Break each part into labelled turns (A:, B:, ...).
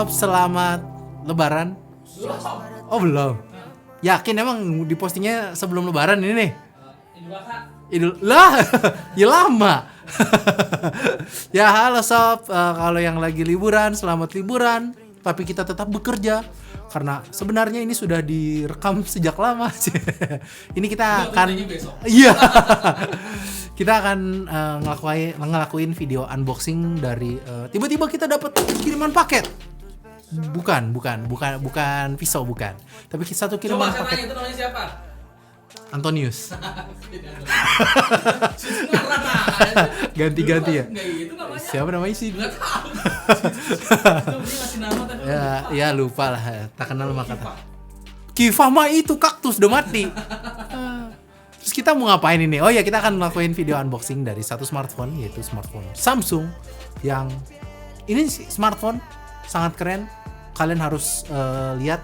A: Sob, selamat Lebaran. Oh belum. Yakin emang dipostingnya sebelum Lebaran ini nih? Idul lah, ya lama. Ya halo Sob, kalau yang lagi liburan, selamat liburan. Tapi kita tetap bekerja karena sebenarnya ini sudah direkam sejak lama sih. Ini kita akan, iya, kita akan ngelakuin video unboxing dari tiba-tiba kita dapat kiriman paket. Bukan pisau, bukan. Tapi satu kiriman paket.
B: Itu namanya siapa?
A: Antonius. Ganti-ganti ya. Siapa namanya sih? Ya lupa lah. Tak kenal maka tak. Kifah mah itu kaktus udah mati. Terus kita mau ngapain ini? Oh ya, kita akan melakukan video unboxing dari satu smartphone, yaitu smartphone Samsung yang ini smartphone sangat keren. Kalian harus lihat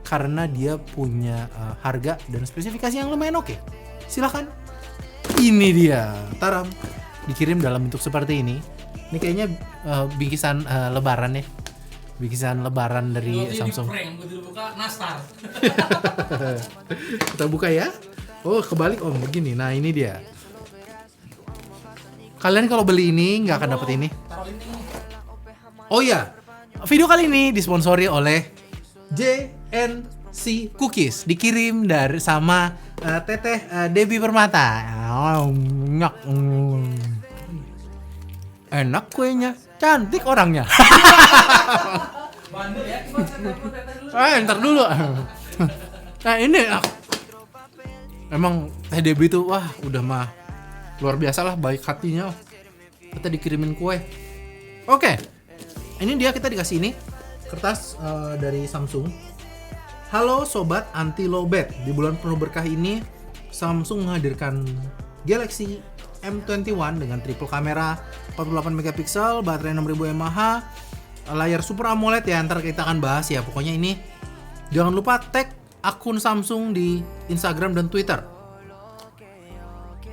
A: karena dia punya harga dan spesifikasi yang lumayan oke. Silahkan. Ini dia, taram. Dikirim dalam bentuk seperti ini. Ini kayaknya bingkisan lebaran ya. Bingkisan lebaran dari Samsung.
B: Buka nastar.
A: Kita buka ya. Oh, kebalik om begini. Nah, ini dia. Kalian kalau beli ini nggak akan dapet ini. Oh ya, video kali ini disponsori oleh JNC Cookies, dikirim dari sama Teteh Debbie Permata. Enak kuenya, cantik orangnya.
B: Bandel ya.
A: Ntar dulu. Nah ini emang Teh Debbie tuh wah udah mah luar biasa lah baik hatinya. Kita dikirimin kue. Oke. Ini dia, kita dikasih ini kertas dari Samsung. Halo sobat anti lowbat. Di bulan penuh berkah ini Samsung menghadirkan Galaxy M21 dengan triple kamera 48 megapiksel, baterai 6000 mAh, layar Super AMOLED ya. Ntar kita akan bahas ya. Pokoknya ini jangan lupa tag akun Samsung di Instagram dan Twitter.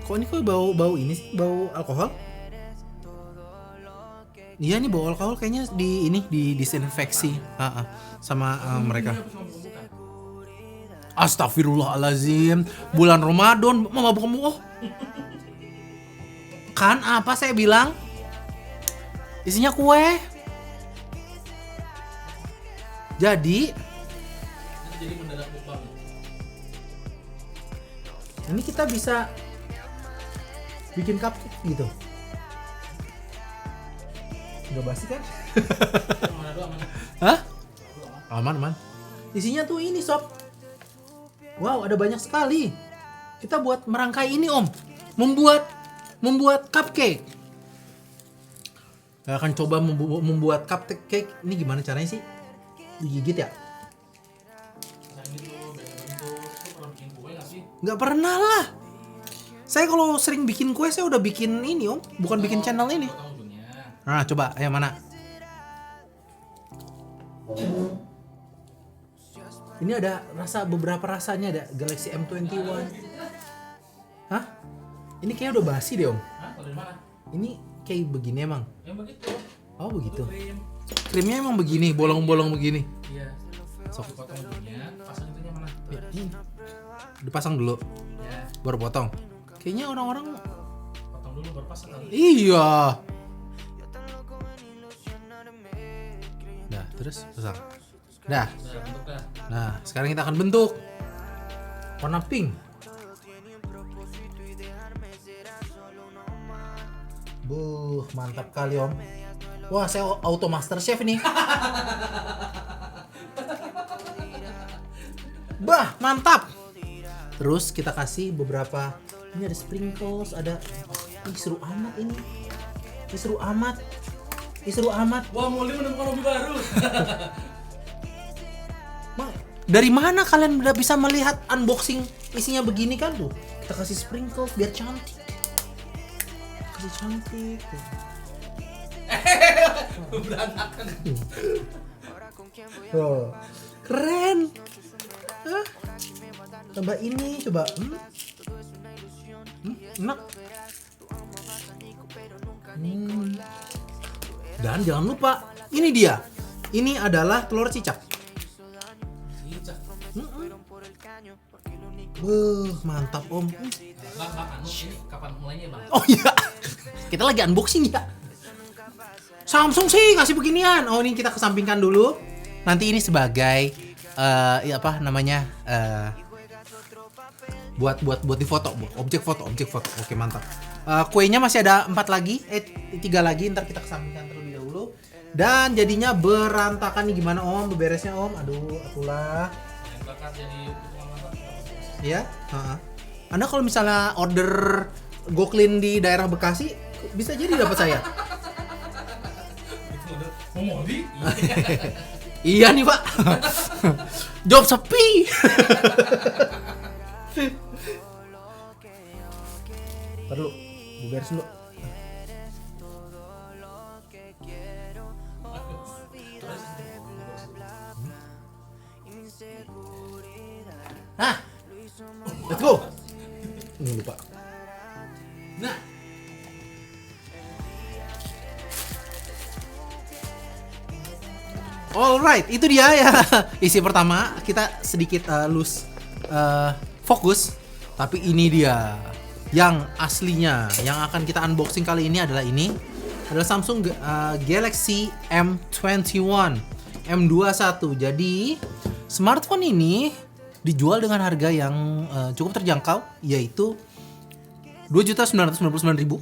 A: Kok ini bau ini sih? Bau alkohol? Iya nih bau alkohol kayaknya di disinfeksi sama mereka. Astagfirullahalazim, bulan Ramadan mau mabuk kamu. Oh. Kan apa saya bilang? Isinya kue. Jadi
B: mendadak mukbang.
A: Ini kita bisa bikin cupcake gitu. Udah basi kan? Hah? Aman. Isinya tuh ini sob. Wow, ada banyak sekali. Kita buat merangkai ini om. Membuat cupcake. Kita akan coba membuat cupcake. Ini gimana caranya sih? Digigit ya? Nggak pernah lah. Saya kalau sering bikin kue saya udah bikin ini om, bukan bikin channel ini. Nah coba, yang mana? Ini ada beberapa rasanya, ada Galaxy M21. Hah? Ini kayaknya udah basi deh om.
B: Hah? Dari mana?
A: Ini kayak begini emang?
B: Yang begitu.
A: Oh begitu. Krimnya emang begini, bolong-bolong begini.
B: Iya.
A: Sok.
B: Potong ujungnya, pasang itunya mana?
A: Ya, ini. Dipasang dulu,
B: Ya.
A: baru potong. Kayaknya orang-orang.
B: Potong dulu baru pasang kali.
A: Iya. Dah, terus pasang. Dah.
B: Udah bentuk dah.
A: Nah, sekarang kita akan bentuk warna pink. Mantap kali om. Wah, saya auto master chef ini. Bah, mantap. Terus kita kasih beberapa. Ini ada sprinkles, ada. Ih, seru amat ini. Ih, seru amat.
B: Wah, Molly menemukan hobi baru.
A: Dari mana kalian udah bisa melihat unboxing isinya begini kan tuh? Kita kasih sprinkles biar cantik. Kasih cantik.
B: Berantakan.
A: Oh, keren. Hah? Tambah ini coba. Enak. Dan jangan lupa, ini dia Ini adalah telur cicak.
B: Cicak.
A: Mantap Om.
B: Bang, ini kapan mulainya bang?
A: Oh iya, kita lagi unboxing ya. Samsung sih ngasih beginian. Oh ini kita kesampingkan dulu. Nanti ini sebagai buat di foto, objek foto. Oke mantap. Kuenya masih ada 3 lagi. Ntar kita kesampingkan terlebih dahulu. Dan jadinya berantakan nih, gimana Om? Beberesnya Om? Aduh, atulah.
B: Yang bakar jadi
A: Iya. Anda kalau misalnya order GoClean di daerah Bekasi, bisa jadi dapat saya.
B: mau modi?
A: Iya nih Pak. Job sepi. Perlu beres dulu. Nah, let's go. Ini lupa.
B: Nah,
A: Alright, itu dia ya isi pertama. Kita sedikit fokus, tapi ini dia yang aslinya. Yang akan kita unboxing kali ini adalah Samsung Galaxy M21 M21. Jadi smartphone ini dijual dengan harga yang cukup terjangkau, yaitu 2.999.000.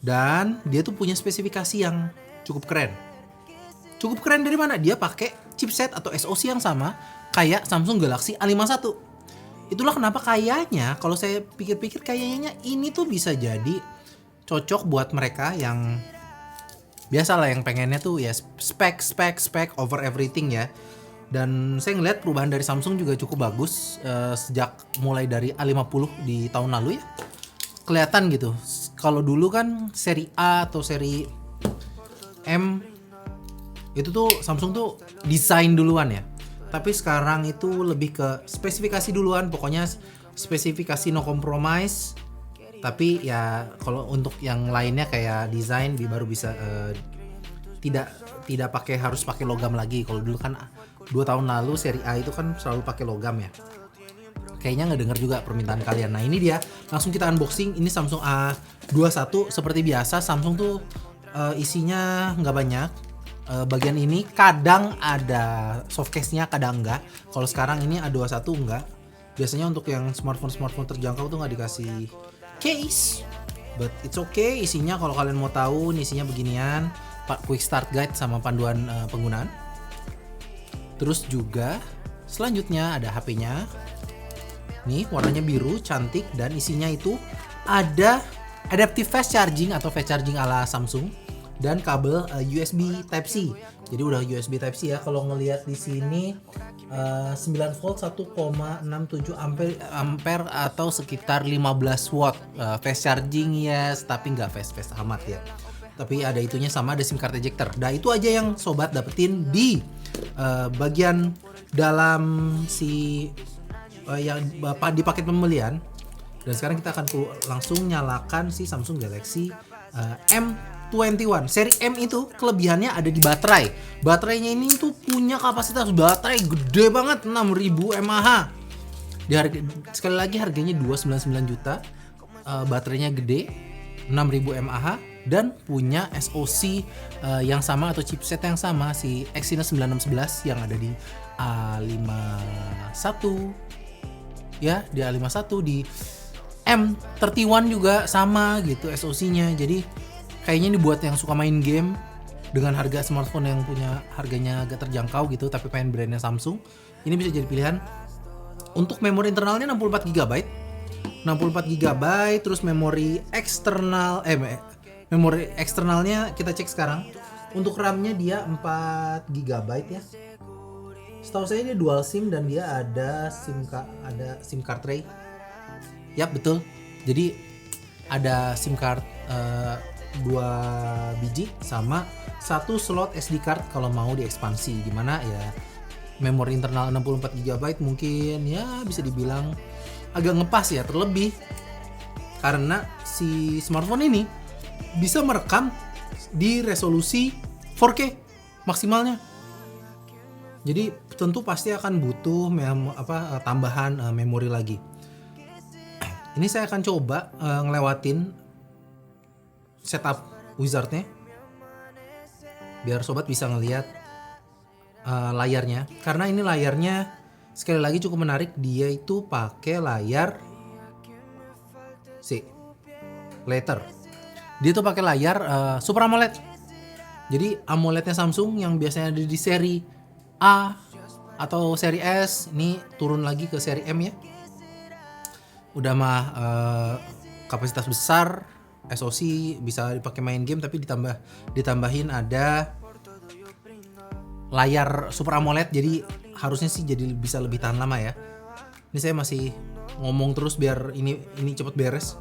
A: Dan dia tuh punya spesifikasi yang cukup keren. Cukup keren dari mana? Dia pakai chipset atau SoC yang sama kayak Samsung Galaxy A51. Itulah kenapa kayaknya kalau saya pikir-pikir kayaknya ini tuh bisa jadi cocok buat mereka yang biasalah, yang pengennya tuh ya spek over everything ya. Dan saya ngeliat perubahan dari Samsung juga cukup bagus sejak mulai dari A50 di tahun lalu ya. Kelihatan gitu. Kalau dulu kan seri A atau seri M itu tuh Samsung tuh desain duluan ya. Tapi sekarang itu lebih ke spesifikasi duluan, pokoknya spesifikasi no compromise. Tapi ya kalau untuk yang lainnya kayak desain baru bisa tidak harus pakai logam lagi. Kalau dulu kan 2 tahun lalu seri A itu kan selalu pakai logam ya. Kayaknya nggak dengar juga permintaan kalian. Nah ini dia, langsung kita unboxing. Ini Samsung A21. Seperti biasa Samsung tuh isinya nggak banyak. Bagian ini kadang ada softcase-nya, kadang enggak. Kalau sekarang ini A21 enggak. Biasanya untuk yang smartphone terjangkau tuh nggak dikasih case, but it's okay. Isinya kalau kalian mau tahu, isinya beginian: quick start guide sama panduan penggunaan. Terus juga selanjutnya ada HP-nya. Nih warnanya biru, cantik, dan isinya itu ada adaptive fast charging atau fast charging ala Samsung dan kabel USB Type-C. Jadi udah USB Type-C ya. Kalau ngelihat di sini 9 volt 1,67 ampere atau sekitar 15 watt fast charging, yes, tapi nggak fast amat ya. Tapi ada itunya, sama ada SIM card ejector. Nah itu aja yang sobat dapetin di bagian dalam yang di paket pembelian. Dan sekarang kita akan langsung nyalakan si Samsung Galaxy M21. Seri M itu kelebihannya ada di baterai. Baterainya ini tuh punya kapasitas baterai gede banget, 6000 mAh. Sekali lagi harganya 299 juta. Baterainya gede, 6000 mAh, dan punya SoC yang sama atau chipset yang sama, si Exynos 9611 yang ada di A51. Ya, di A51, di M31 juga sama gitu SoC-nya. Jadi kayaknya ini buat yang suka main game dengan harga smartphone yang punya harganya agak terjangkau gitu, tapi pengen brandnya Samsung, ini bisa jadi pilihan. Untuk memori internalnya 64 GB. 64 GB, terus memori eksternalnya kita cek sekarang. Untuk RAM-nya dia 4 GB ya. Setahu saya dia dual SIM dan dia ada SIM card tray. Yap, betul. Jadi ada SIM card 2 biji sama 1 slot SD card kalau mau diekspansi, dimana ya memori internal 64 GB mungkin ya bisa dibilang agak ngepas ya, terlebih karena si smartphone ini bisa merekam di resolusi 4K maksimalnya. Jadi tentu pasti akan butuh tambahan memori lagi. Ini saya akan coba ngelewatin setup wizardnya biar sobat bisa ngelihat layarnya. Karena ini layarnya sekali lagi cukup menarik, dia itu pakai layar later. Dia tuh pakai layar Super AMOLED. Jadi AMOLED-nya Samsung yang biasanya ada di seri A atau seri S, ini turun lagi ke seri M ya. Udah mah kapasitas besar, SoC bisa dipakai main game, tapi ditambahin ada layar Super AMOLED, jadi harusnya sih jadi bisa lebih tahan lama ya. Ini saya masih ngomong terus biar ini cepet beres.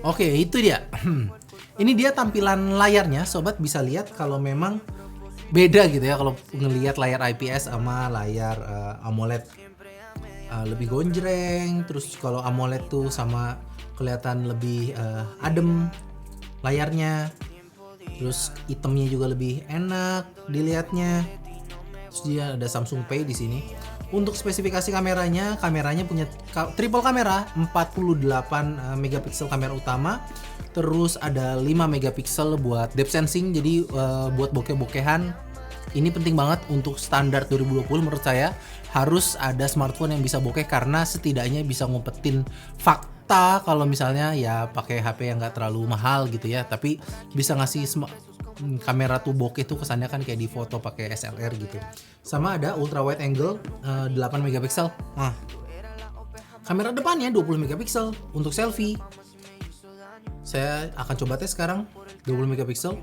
A: Oke, itu dia. Ini dia tampilan layarnya, sobat bisa lihat kalau memang beda gitu ya kalau ngelihat layar IPS sama layar AMOLED. Lebih gonjreng, terus kalau AMOLED tuh sama kelihatan lebih adem layarnya. Terus itemnya juga lebih enak dilihatnya. Terus dia ada Samsung Pay di sini. Untuk spesifikasi kameranya punya triple kamera, 48 megapiksel kamera utama, terus ada 5 megapiksel buat depth sensing, jadi buat bokeh-bokehan. Ini penting banget untuk standar 2020 menurut saya, harus ada smartphone yang bisa bokeh karena setidaknya bisa ngumpetin fakta kalau misalnya ya pakai HP yang nggak terlalu mahal gitu ya, tapi bisa ngasih kamera tuh bokeh tuh kesannya kan kayak di foto pakai SLR gitu. Sama ada ultra wide angle 8 megapiksel. Nah, kamera depannya 20 megapiksel untuk selfie. Saya akan coba tes sekarang 20 megapiksel.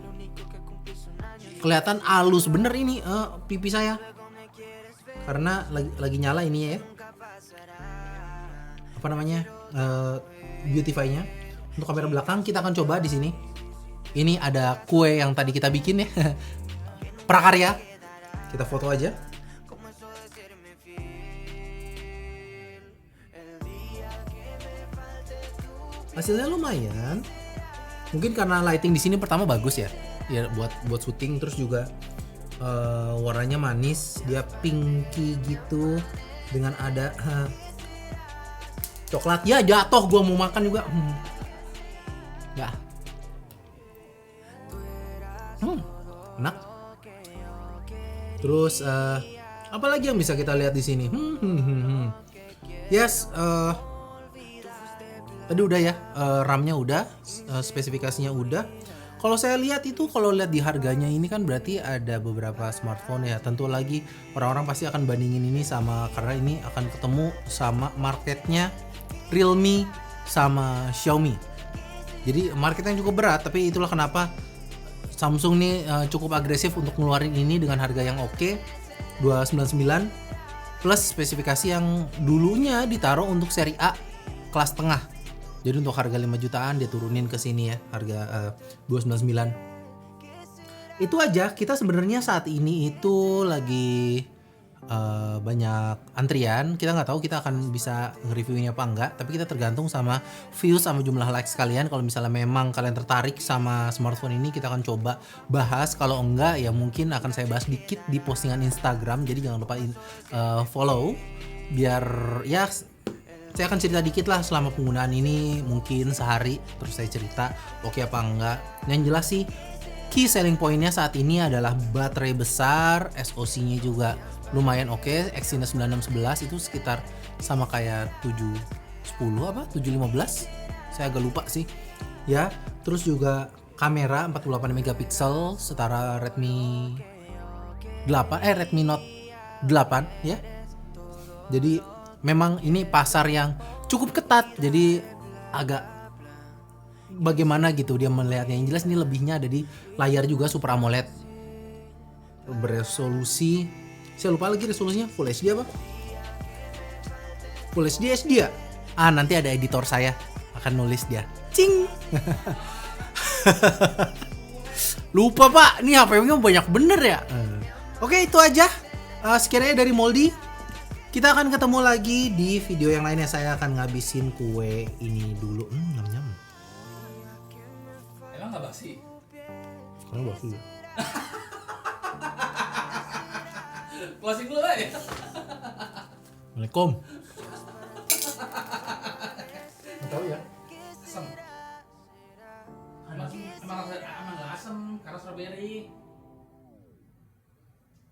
A: Kelihatan halus bener ini pipi saya. Karena lagi nyala ini ya. Apa namanya? Beautify-nya. Untuk kamera belakang kita akan coba di sini. Ini ada kue yang tadi kita bikin ya. Prakarya. Kita foto aja. Hasilnya lumayan. Mungkin karena lighting di sini pertama bagus ya. Ya buat syuting, terus juga warnanya manis, dia pinky gitu dengan ada coklat. Ya jatuh, gua mau makan juga. Ya. Enak. Terus apa lagi yang bisa kita lihat di sini? Yes, tadi udah ya, RAM-nya udah, spesifikasinya udah. Kalau saya lihat itu, kalau lihat di harganya ini kan berarti ada beberapa smartphone ya. Tentu lagi orang-orang pasti akan bandingin ini sama, karena ini akan ketemu sama marketnya Realme sama Xiaomi. Jadi marketnya cukup berat, tapi itulah kenapa Samsung nih cukup agresif untuk ngeluarin ini dengan harga yang oke, 299 plus spesifikasi yang dulunya ditaruh untuk seri A kelas tengah. Jadi untuk harga 5 jutaan dia turunin ke sini ya, harga 299. Itu aja, kita sebenarnya saat ini itu lagi banyak antrian. Kita nggak tahu kita akan bisa nge-reviewnya apa enggak, tapi kita tergantung sama views sama jumlah likes kalian. Kalau misalnya memang kalian tertarik sama smartphone ini, kita akan coba bahas. Kalau enggak ya mungkin akan saya bahas dikit di postingan Instagram. Jadi jangan lupa follow biar ya saya akan cerita dikit lah selama penggunaan ini, mungkin sehari terus saya cerita oke apa enggak. Yang jelas sih key selling point-nya saat ini adalah baterai besar, SoC-nya juga lumayan oke. Exynos 9611 itu sekitar sama kayak 710 apa 715, saya agak lupa sih ya. Terus juga kamera 48 megapiksel setara Redmi Note 8 ya. Jadi memang ini pasar yang cukup ketat, jadi agak bagaimana gitu dia melihatnya. Yang jelas ini lebihnya ada di layar juga Super AMOLED beresolusi, saya lupa lagi resolusinya, Full HD apa? Full HD ya? Nanti ada editor saya akan nulis dia. Cing. Lupa pak, ini HP-nya banyak bener ya. Oke, itu aja. Sekiranya dari Moldy.
C: Kita akan ketemu lagi di video yang lainnya. Saya akan ngabisin kue ini dulu. Nyam-nyam.
B: Emang nggak basi?
C: Karena bakso ya.
B: Closing dulu ya.
C: Assalamualaikum.